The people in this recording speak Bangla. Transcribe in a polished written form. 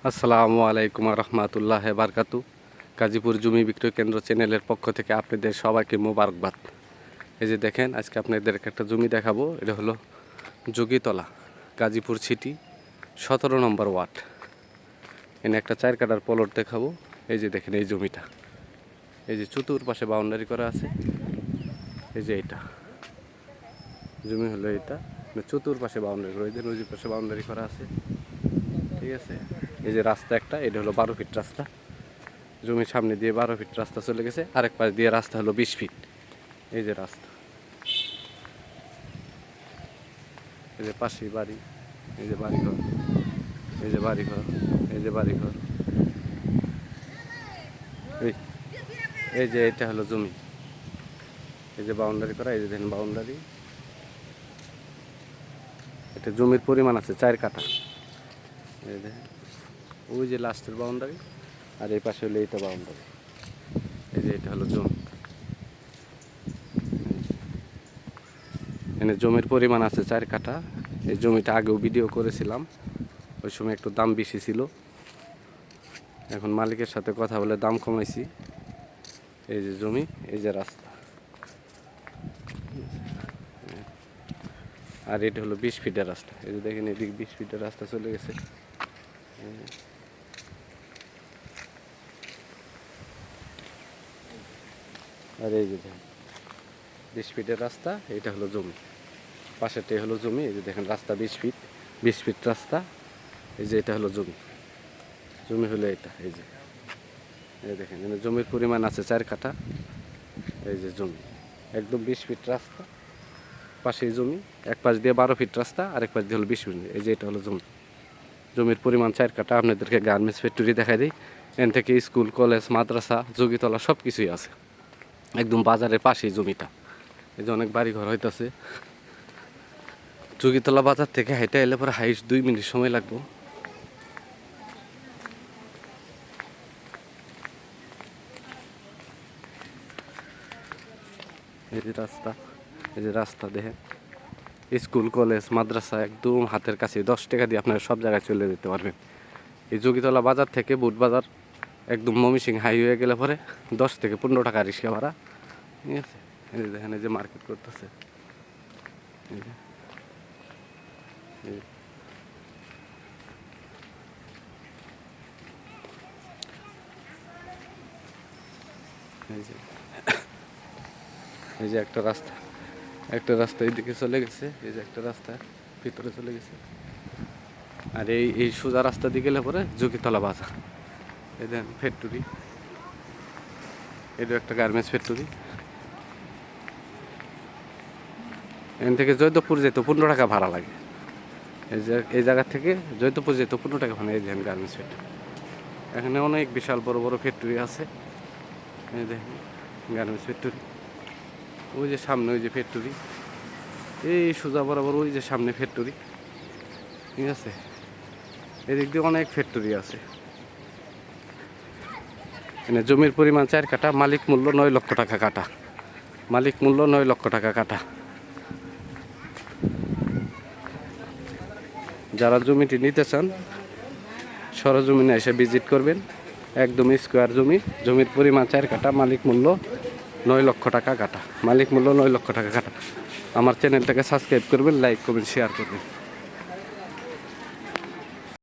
আসসালামু আলাইকুম রহমতুল্লাহ বারকাতু। গাজীপুর জমি বিক্রয় কেন্দ্র চ্যানেলের পক্ষ থেকে আপনাদের সবাইকে মোবারকবাদ। এই যে দেখেন, আজকে আপনাদেরকে একটা জমি দেখাবো। এটা হলো যোগীতলা, গাজীপুর সিটি 17 নম্বর ওয়ার্ড। এনে একটা 4 কাঠার প্লট দেখাবো। এই যে দেখেন এই জমিটা, এই যে চতুর্পাশে বাউন্ডারি করা আছে। এই যে এটা জমি হলো এটা, চতুর্পাশে বাউন্ডারি করে, ওই যে পাশে বাউন্ডারি করা আছে, ঠিক আছে। এই যে রাস্তা একটা, এটা হলো 12 ফিট রাস্তা। জমির সামনে দিয়ে 12 ফিট রাস্তা চলে গেছে, আরেক পাশ দিয়ে রাস্তা হলো 20 ফিট। এই যে রাস্তা, এই যে পাশেই বাড়ি, এই যে বাড়িঘর, এই যে বাড়িঘর, এই যে বাড়িঘর, এই যে এটা হলো জমি। এই যে বাউন্ডারি করা, এই যে দেখেন বাউন্ডারি। এটা জমির পরিমাণ আছে 4 কাঠা। এই দেখেন ওই যে লাস্টের বাউন্ডারি, আর এই পাশে হলো এইটা বাউন্ডারি। এই যে এটা হলো জমি। এখানে জমির পরিমাণ আছে 4 কাঠা। এই জমিটা আগেও ভিডিও করেছিলাম, ওই সময় একটু দাম বেশি ছিল। এখন মালিকের সাথে কথা বলে দাম কমাইছি। এই যে জমি, এই যে রাস্তা, আর এটা হলো 20 ফিটের রাস্তা। এই যে দেখেন এদিক 20 ফিটের রাস্তা চলে গেছে। আর এই যে দেখেন 20 ফিটের রাস্তা, এটা হলো জমি। পাশেরটাই হলো জমি। এই যে দেখেন রাস্তা 20 ফিট রাস্তা। এই যে এটা হলো জমি। জমি হলো এটা। এই যে দেখেন এখানে জমির পরিমাণ আছে 4 কাঠা। এই যে জমি একদম 20 ফিট রাস্তা, পাশেই জমি। এক পাশ দিয়ে 12 ফিট রাস্তা, আরেক পাশ দিয়ে হলো 20 ফিট। এই যে এটা হলো জমি। জমির পরিমাণ 4 কাঠা। আপনাদেরকে গার্মেন্টস ফ্যাক্টরি দেখাই দিই। এখান থেকে স্কুল, কলেজ, মাদ্রাসা, যোগীতলা সব কিছুই আছে। একদম বাজারের পাশেই জমিটা। এই যে অনেক বাড়ি ঘর হইতেছে। যোগীতলা বাজার থেকে হাইটে এলে পরে হাইট 2 মিনিট সময় লাগবে। এই যে রাস্তা, এই যে রাস্তা দেখেন, স্কুল, কলেজ, মাদ্রাসা একদম হাতের কাছে। 10 টাকা দিয়ে আপনারা সব জায়গায় চলে যেতে পারবেন। এই যোগীতলা বাজার থেকে বুট বাজার একদম ময়মনসিং হাইওয়ে গেলে পরে 10 থেকে 15 টাকা রিক্সা ভাড়া, ঠিক আছে। এই যে দেখেন, এই যে মার্কেট করতেছে। এই যে একটা রাস্তা, এইদিকে চলে গেছে। এই যে একটা রাস্তা ভিতরে চলে গেছে। আর এই সোজা রাস্তা দিয়ে গেলে পরে যোগীতলা বাজার। এই দেখেন ফ্যাক্টরি, এটা একটা গার্মেন্টস ফ্যাক্টরি। এখান থেকে জয়দেবপুর যেতে 15 টাকা ভাড়া লাগে। এই জায়গা থেকে জয়দেবপুর যেতে 15 টাকা ভাড়া। এই দেখেন গার্মেন্টস ফ্যাক্টরি। এখানে অনেক বিশাল বড় বড় ফ্যাক্টরি আছে। এই দেখেন গার্মেন্টস ফ্যাক্টরি। ওই যে সামনে ওই যে ফ্যাক্টরি, এই সোজা বরাবর ওই যে সামনে ফ্যাক্টরি, ঠিক আছে। এদিক দিয়ে অনেক ফ্যাক্টরি আছে। মানে জমির পরিমাণ 4 কাঠা। মালিক মূল্য 9 লক্ষ টাকা কাঠা। মালিক মূল্য 9 লক্ষ টাকা কাঠা। যারা জমিটি নিতে চান সরজমিনে এসে ভিজিট করবেন। একদম স্কোয়ার জমি। জমির পরিমাণ 4 কাঠা। মালিক মূল্য 9 লক্ষ টাকা কাঠা। মালিক মূল্য 9 লক্ষ টাকা কাঠা। আমার চ্যানেলটাকে সাবস্ক্রাইব করবেন, লাইক করবেন, শেয়ার করবেন।